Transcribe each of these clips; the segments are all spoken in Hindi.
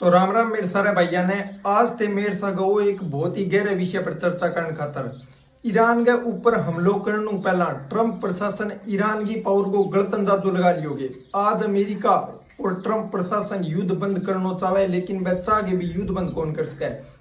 तो राम राम मेरे सारे भैया ने आज ते मेरे सगो एक बहुत ही गहरे विषय पर चर्चा करने खातर ईरान के ऊपर हमलो करने पहला ट्रंप प्रशासन ईरान की पावर को गलत अंदाजो लगा लियोगे। आज अमेरिका और ट्रंप प्रशासन युद्ध बंद करना चाहे लेकिन वह चाह के भी युद्ध बंद कौन कर सके।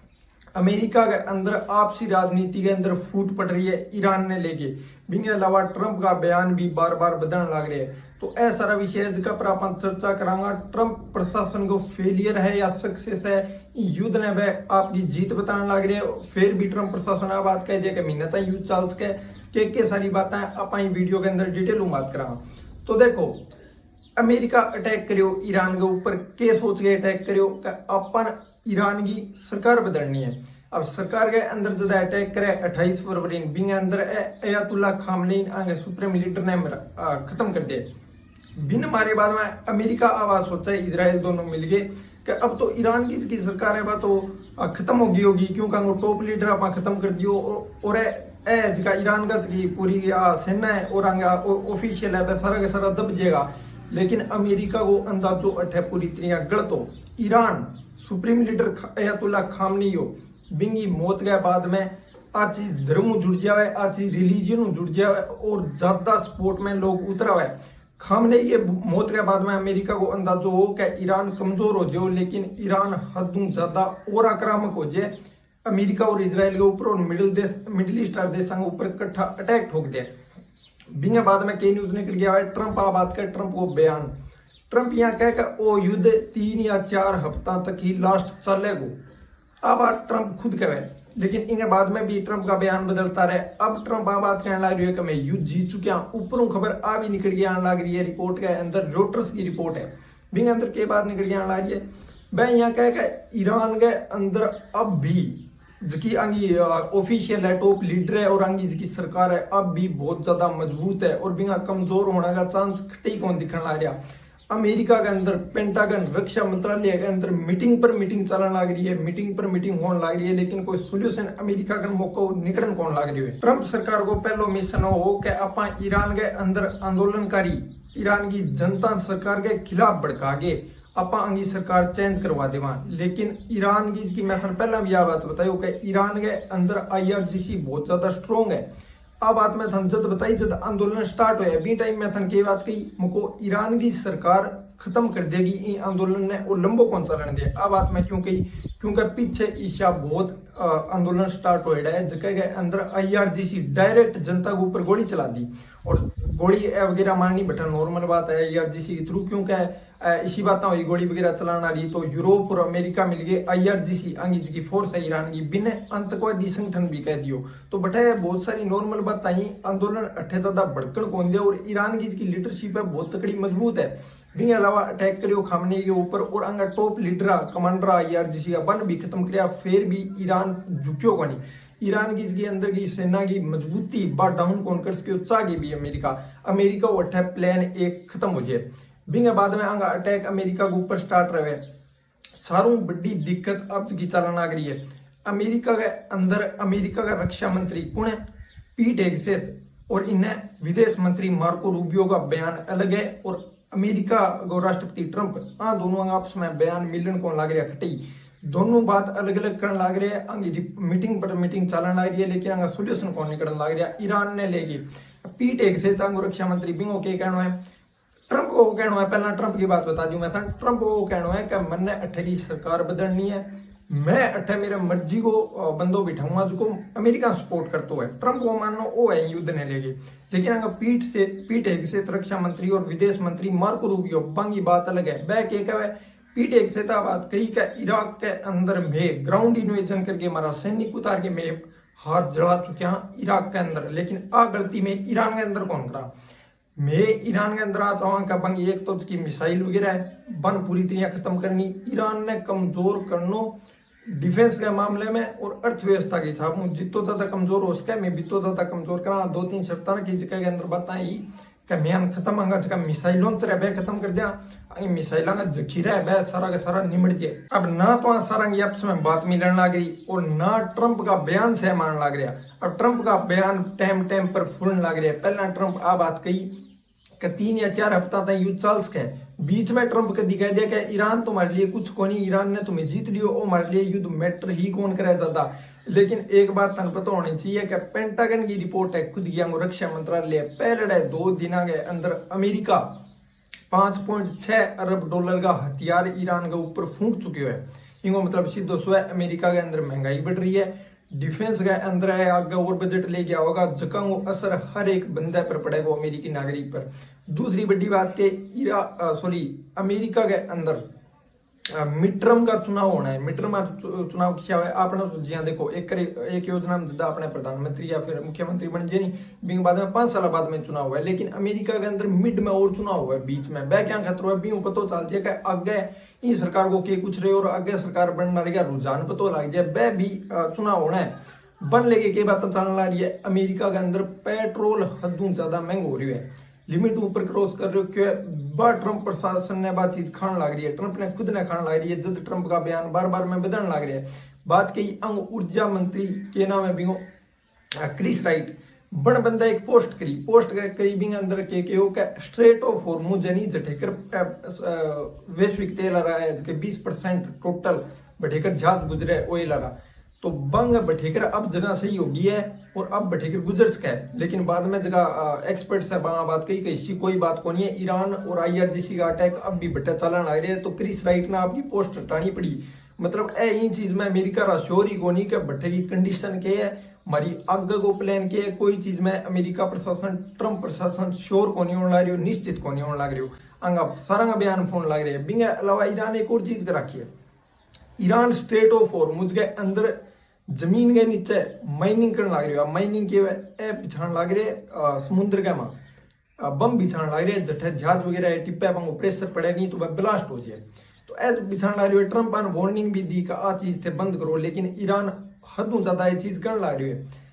अमेरिका के अंदर आपसी राजनीति के अंदर फूट पड़ रही है ईरान ने लेके। बिंगे अलावा ट्रंप का बयान भी बार बार बदलने लग रहे हैं। तो यह सारा विषय है जिसका पर अपन चर्चा करांगा। ट्रंप प्रशासन को फेलियर है या सक्सेस है युद्ध ने वह आपकी जीत बताने लग रहे हैं। फिर भी ट्रंप प्रशासन आ बात कह दिया कि महीने तक युद्ध चल सके के सारी बातें आप वीडियो के अंदर डिटेल में बात करा। तो देखो, अमेरिका अटैक करियो ईरान के ऊपर के सोच के अटैक करियो कि अपन ईरान की सरकार बदलनी है। अब सरकार के अंदर ज्यादा अटैक करे 28 फरवरी बिंग अंदर अयातुल्ला खामनेई आगे सुप्रीम लीडर ने खत्म कर दिया। बिन मारे बाद में अमेरिका आवाज सोचा है इजराइल दोनों मिल गए कि अब तो ईरान की सरकार है वह तो खत्म होगी क्योंकि वो टॉप लीडर आप खत्म कर दियो और जिका ईरान का पूरी सेना है और ऑफिशियल है वह सारा का सारा दब जाएगा। लेकिन अमेरिका को अंदाजो अठे पूरी तरह गलत हो। Iran supreme leader Ayatollah Khamenei हो बिंगी मौत के बाद में आज चीज धर्म जुड़ जावे, आज चीज रिलीजन जुड़ जावे और ज्यादा सपोर्ट में लोग उतरा हुए। खामनेई के मौत के बाद में अमेरिका को अंदाजो हो कि ईरान कमजोर हो जाओ, लेकिन ईरान हदों ज्यादा और आक्रामक हो जाए अमेरिका और इजराइल के ऊपर और मिडिल ईस्ट देशों के ऊपर इकट्ठा अटैक ठोक दे। बिंगे बाद में कई न्यूज निकल गया है ट्रंप आ बात कर ट्रंप को बयान। ट्रंप यहाँ कह ओ युद्ध 3 या 4 हफ्ता तक ही लास्ट चलेगो। अब ट्रंप खुद कहे, लेकिन इनके बाद में भी ट्रंप का बयान बदलता रहे। अब ट्रंप आ बात कहने लग रही है कि मैं युद्ध जीत चुका हूं। ऊपरों खबर आ भी निकल के आने लग रही है, रिपोर्ट के अंदर रोटर्स की रिपोर्ट है बिंग अंदर के बाद निकल के आने लग रही है। वह यहाँ कह कि ईरान के अंदर अब भी जिसकी आंगी ऑफिशियल है टॉप लीडर है और आंगी जिसकी सरकार है अब भी बहुत ज्यादा मजबूत है और बिना कमजोर होने का चांस कहीं कौन दिखने लग रहा। अमेरिका के अंदर पेंटागन रक्षा मंत्रालय के अंदर मीटिंग पर मीटिंग चलने लग रही है, मीटिंग पर मीटिंग होने लग रही है, लेकिन कोई सोल्यूशन अमेरिका का मौका निकलन कौन लग रही है। ट्रंप सरकार को पहलो मिशन हो कि आप ईरान के अंदर आंदोलनकारी ईरान की जनता सरकार के खिलाफ भड़का के आप आंगी सरकार चेंज करवा देवा। लेकिन ईरान की मैं पहला भी यह बात बताई कि ईरान के अंदर IRGC बहुत ज्यादा स्ट्रोंग है। आ बात मैं थन जब बताई जब आंदोलन स्टार्ट हुआ बी टाइम में थन के बात कही मुको ईरान की सरकार खत्म कर देगी इन आंदोलन ने और लंबो कौन चलन दे। आ बात मैं क्यों कही क्योंकि पीछे ईशा बहुत आंदोलन स्टार्ट हो रहा है जगह के अंदर IRGC डायरेक्ट जनता के ऊपर गोली चला दी और गोली वगैरह मारनी बटा नॉर्मल बात है IRGC के थ्रू क्योंकि इसी बात हुई गोली वगैरह चलाना रही। तो यूरोप और अमेरिका मिल गए IRGC आंगी की फोर्स है ईरान की बिना आतंकवादी संगठन भी कह दियो। तो बटे बहुत सारी नॉर्मल बात आई आंदोलन अठे ज्यादा भड़कन कौन दे और ईरान की लीडरशिप है बहुत तकड़ी मजबूत है। बिन अलावा अटैक करियो खामनेई के ऊपर और अंगा टॉप लीडर कमांडर IRGC का बन भी खत्म किया फिर भी ईरान झुक्यो को नहीं। ईरान की इसके अंदर की सेना की मजबूती बा डाउन कौन कर सके चाह भी अमेरिका वो अटैक प्लान एक खत्म हो जाए। बिंग बाद में आंगा अटैक अमेरिका के ऊपर स्टार्ट रहे। सारों बड़ी दिक्कत अब की चलन आ रही है। अमेरिका के अंदर अमेरिका का रक्षा मंत्री कौन है पीट हेगसेथ और इन्हें विदेश मंत्री मार्को रूबियो का बयान अलग है और अमेरिका को राष्ट्रपति ट्रंप दोनों आपस में बयान मिलन कौन लग रहा खटी दोनों बात अलग अलग करने लग रहे हैं। मीटिंग पर मीटिंग चलने लग रही है लेकिन आगे सोल्यूशन कौन निकलने लग रहा। ईरान ने लेगी पीट हेगसेथ रक्षा मंत्री बिंगो के कहना है ट्रंप को कहना है। पहला ट्रंप की बात बता दूं मैं था ट्रंप को कहना है कि मैंने अठे की सरकार बदलनी है, मैं अठे मेरे मर्जी को बंदो बिठाऊंगा जो अमेरिका सपोर्ट करता है। ट्रंप को मानो वो है युद्ध ने लेगी। लेकिन अगर पीट हेगसेथ रक्षा मंत्री और विदेश मंत्री मार्को रूबियो बंगी बात अलग है। वह के कहे पीट हेगसेथ बात कही कि इराक के अंदर में ग्राउंड इन्वेजन करके हमारा सैनिक उतार के मैं हाथ जला चुका हूं इराक के अंदर, लेकिन आ गलती में ईरान के अंदर कौन करा। मैं ईरान के अंदर आ चाहूंगा बंग एक तो उसकी मिसाइल वगैरह है बन पूरी तरह खत्म करनी, ईरान ने कमजोर करनो डिफेंस के मामले में और अर्थव्यवस्था के हिसाब में जितो ज्यादा कमजोर हो सके मैं बितो ज्यादा कमजोर करा। 2-3 शर्तान की जगह के अंदर बताई कि मैं खत्म आंगा जगह मिसाइल लॉन्चर है खत्म कर दिया मिसाइल का जखीरा है सारा का सारा निमट जाए। अब ना तो सारा आपस में बात मिलने लग रही और ना ट्रंप का बयान से मान लग रहा। अब ट्रंप का बयान टाइम पर फूलने लग रहा है। पहला ट्रंप आ बात कही कि 3 या 4 हफ्ता तक युद्ध चल सके बीच में ट्रंप कदी कह दिया कि ईरान तुम्हारे लिए कुछ को नहीं, ईरान ने तुम्हें जीत लियो, वो हमारे लिए युद्ध मैटर ही कौन करे ज्यादा। लेकिन एक बात तन पता होनी चाहिए कि पेंटागन की रिपोर्ट है, खुद गया रक्षा मंत्रालय पहले 2 दिन के अंदर अमेरिका 5.6 अरब डॉलर का हथियार ईरान के ऊपर फूंक चुके हुए। इनको मतलब सीधो सो है अमेरिका के अंदर महंगाई बढ़ रही है, डिफेंस के अंदर है आगे और बजट ले गया होगा, जका वो असर हर एक बंदे पर पड़ेगा, अमेरिकी नागरिक पर। दूसरी बड़ी बात के अमेरिका के अंदर मिड टर्म का चुनाव होना है। मिड टर्म चुनाव क्या है आपने तो जिया देखो एक योजना में जिदा अपने प्रधानमंत्री या फिर मुख्यमंत्री बन जाए नहीं, बाद में 5 साल बाद में चुनाव हुआ है। लेकिन अमेरिका के अंदर मिड में और चुनाव हुआ है, बीच में बै क्या खतरा है, बीच पता चलती है कि आगे इस सरकार को के कुछ रहे और आगे सरकार बनना रहेगा, रुझान पता लग जाए, बै भी चुनाव होना है। बन लेके के बात चलने ला रही है, अमेरिका के अंदर पेट्रोल हदों ज्यादा महंगा हो रही है, लिमिट ऊपर क्रॉस कर रहे हो। क्यों बा ट्रंप प्रशासन ने बात चीज खान लग रही है, ट्रंप ने खुद ने खान लग रही है, जब ट्रंप का बयान बार बार में बदलने लग रहा है। बात कही अंग ऊर्जा मंत्री के नाम है बिंगो क्रिस राइट बन बंदा एक पोस्ट करी बिंग अंदर के स्ट्रेट ऑफ हॉर्मुज यानी जठेकर वैश्विक तेल आ रहा है, जिसके 20% टोटल बठेकर जहाज गुजरे ऑयल आ रहा, तो बंग बठेकर अब जगह सही होगी है और अब बठेकर गुजर सका है। लेकिन बाद में जगह एक्सपर्ट्स है बात कही कि कोई बात को नहीं है, ईरान और IRGC का अटैक अब भी बट्टा चलन लग रहे हैं, तो क्रिस राइट ने आपकी पोस्ट हटानी पड़ी। मतलब इन चीज में अमेरिका का श्योर ही को नहीं कि बट्टे की कंडीशन के है, हमारी आगे को प्लान के है, कोई चीज में अमेरिका प्रशासन ट्रंप प्रशासन श्योर को नहीं होने लग रही हो, निश्चित को नहीं होने लग रही हो, अंगा सारा बयान फोन लग रहे हैं। बिंग अलावा ईरान एक और चीज कर रखी है, ईरान स्ट्रेट ऑफ हॉर्मुज के अंदर जमीन के नीचे माइनिंग करने लग रही है। माइनिंग के बिछाण लग रहे समुद्र के में बम बिछाण लग रहे, जठे जहाज वगैरह टिप्पे पर प्रेशर पड़े नहीं तो वह ब्लास्ट हो जाए, तो ऐसे बिछाण लग रही है। ट्रंप ने वार्निंग भी दी कि आ चीज थे बंद करो, लेकिन ईरान हदों ज्यादा ये चीज करने लग रही है।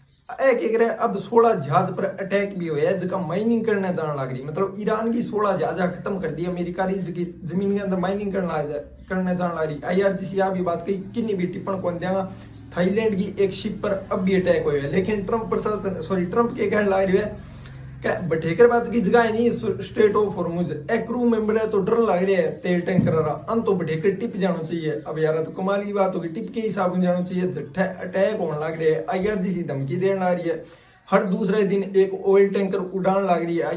एक अब 16 जहाज पर अटैक भी हुआ है, जगह माइनिंग करने जाने लग रही, मतलब ईरान की 16 जहाजा खत्म कर दी, अमेरिका की जमीन के अंदर माइनिंग करने जाने लग रही। IRGC आ भी बात कही, किन्नी भी टिप्पण कौन देगा, थाईलैंड की एक शिप पर अब भी अटैक हुए हैं। लेकिन ट्रंप के कहने लग रही है कि बठेकर बात की जगह है नहीं स्ट्रेट ऑफ हॉर्मुज, एक क्रू मेंबर है तो डर लग रहा है तेल टैंकर रहा अन तो बठेकर टिप जाना चाहिए। अब यार तो कमाल की बात होगी, टिप के हिसाब से जाना चाहिए, अटैक होने लग रहे हैं, IRGC धमकी देने लग रही है, हर दूसरे दिन एक ऑयल टैंकर उड़ान लग रही है।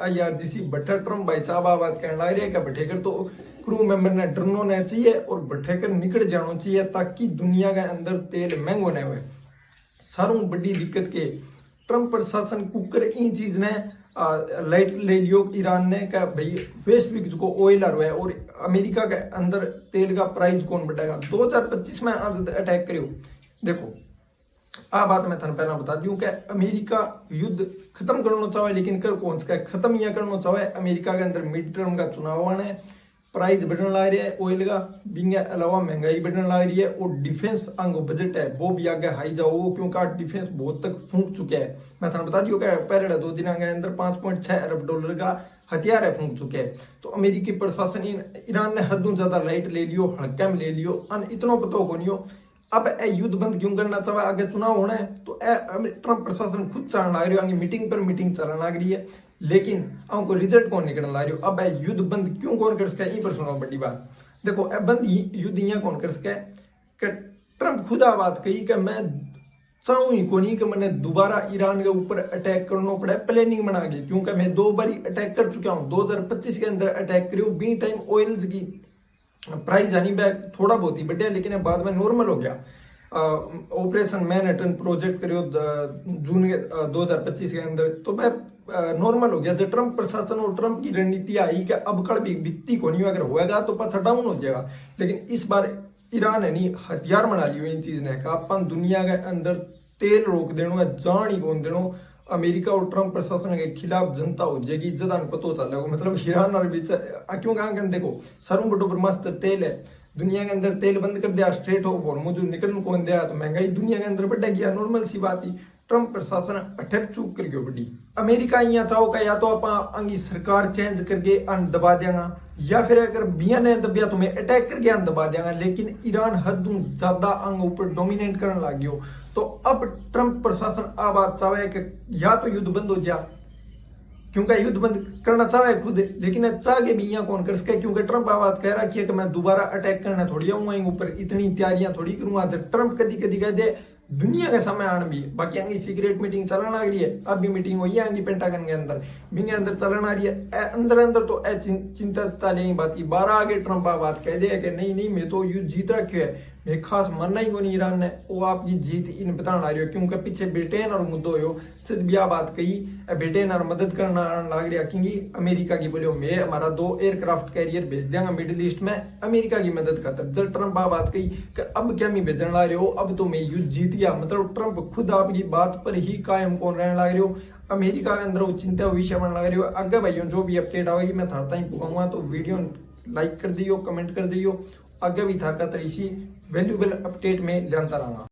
IRGC बट्टा ट्रंप भाई साहब बात कहने लग रही है कि बठेकर तो क्रू मेंबर ने डरना नहीं चाहिए और बठेकर निकल जाना चाहिए, ताकि दुनिया के अंदर तेल महंगो न हुए। सारों बड़ी दिक्कत के ट्रंप प्रशासन कुकर इन चीज ने लाइट ले लियो ईरान ने क्या भाई वैश्विक जो ऑयल आ रहा है और अमेरिका के अंदर तेल का प्राइस कौन बढ़ेगा। 2025 में आज अटैक करियो। देखो आ बात मैं थाने पहला बता दूं कि अमेरिका युद्ध खत्म करना चाहे, लेकिन कर कौन सा खत्म या करना चाहे। अमेरिका के अंदर मिड टर्म का चुनाव आना है, प्राइस बढ़ने लग रही है ऑयल का, बिंग अलावा महंगाई बढ़ने लग रही है और डिफेंस अंग बजट है वो भी आगे हाई जाओ, क्योंकि डिफेंस बहुत तक फूंक चुका है। मैं थाने बता दियो कि पहले 2 दिन के अंदर 5.6 अरब डॉलर का हथियार है फूंक चुके हैं। तो अमेरिकी प्रशासन ईरान ने हदों ज्यादा लाइट ले लियो, हल्का में ले लियो, अन इतना पता को नहीं हो। अब युद्ध बंद क्यों करना चाहे, आगे चुनाव होना है, तो ट्रंप प्रशासन खुद चाहने लग रही है, मीटिंग पर मीटिंग चलने लग रही है, लेकिन हमको रिजल्ट कौन निकलने लग रही हो। अब युद्ध बंद क्यों कौन कर सके, यहीं पर सुनो बड़ी बात। देखो बंद युद्ध यहाँ कौन कर सके कि ट्रंप खुदा बात कही कि मैं चाहूँ ही को नहीं कि मैंने दोबारा ईरान के ऊपर अटैक करना पड़े, प्लानिंग बना के, क्योंकि मैं 2 बार अटैक कर चुका हूँ। 2025 के अंदर अटैक करियो, बी टाइम ऑयल की प्राइस जानी बैक थोड़ा बहुत ही बढ़िया, लेकिन बाद में नॉर्मल हो गया। ऑपरेशन मैनहट्टन प्रोजेक्ट करियो जून 2025 के अंदर, तो मैं नॉर्मल हो गया। जब ट्रंप प्रशासन और ट्रंप की रणनीति आई कि अब कल भी बिकती को नहीं, अगर होएगा तो पाछा डाउन हो जाएगा। लेकिन इस बार ईरान है नहीं हथियार बना लियो इन चीज ने का अपन दुनिया के अंदर तेल रोक देनो है, जान ही कौन देनो। अमेरिका और ट्रंप प्रशासन के खिलाफ जनता हो जाएगी, जदान पतो चलेगा। मतलब ईरान और बीच क्यों कहा देखो सरों बटो ब्रह्मास्त्र तेल है, दुनिया के अंदर तेल बंद कर दिया, स्ट्रेट ऑफ हॉर्मुज निकलने कौन दिया, तो महंगाई दुनिया के अंदर बढ़ गया, नॉर्मल सी बात ही। ट्रंप प्रशासन अटक चूक करके बड़ी अमेरिका यहाँ चाहो का या तो आप अंगी सरकार चेंज करके अन दबा देगा, या फिर अगर बिया ने दबिया तुम्हें अटैक करके अन दबा देगा। लेकिन ईरान हदों ज्यादा अंग ऊपर डोमिनेट करने लग गयो, तो अब ट्रंप प्रशासन आ बात चाहे कि या तो युद्ध बंद हो जाए, क्योंकि युद्ध बंद करना चाहे खुद, लेकिन चाह के भी यहाँ कौन कर सके, क्योंकि ट्रंप बात कह रखी है कि मैं दोबारा अटैक करना थोड़ी आऊंगा ऊपर, इतनी तैयारियां थोड़ी करूंगा। ट्रंप कदी कदी कह दे दुनिया के समय आन भी, बाकी आगे सीक्रेट मीटिंग चलने लग रही है, अब भी मीटिंग हुई है आगे पेंटागन के अंदर, बिंगे अंदर चलना रही है अंदर अंदर तो चिंता नहीं बात की 12 आगे ट्रंप बात कह दे कि नहीं नहीं मैं तो युद्ध जीत रखे है, मैं खास मरना ही को नहीं ईरान ने, वो आपकी जीत इन बताना रही हो, क्योंकि पीछे ब्रिटेन और मुद्दो हो सिर्फ ब्याह बात कही ब्रिटेन और मदद करना लग रहा, क्योंकि अमेरिका की बोले मैं हमारा 2 एयरक्राफ्ट कैरियर भेज देंगे मिडिल ईस्ट में अमेरिका की मदद खातर। जब ट्रंप बात कही कि अब क्या मैं भेजने ला रहे हो, अब तो मैं युद्ध जीत गया, मतलब ट्रंप खुद आपकी बात पर ही कायम कौन रहने लग रहे हो, अमेरिका के अंदर वो चिंता विषय बनने लग रही हो। आगे भाइयों जो भी अपडेट आएगी मैं थारता ही पुकाऊंगा, तो वीडियो लाइक कर दियो, कमेंट कर दियो, आगे भी था इसी वैल्यूबल अपडेट में जानता रहूंगा।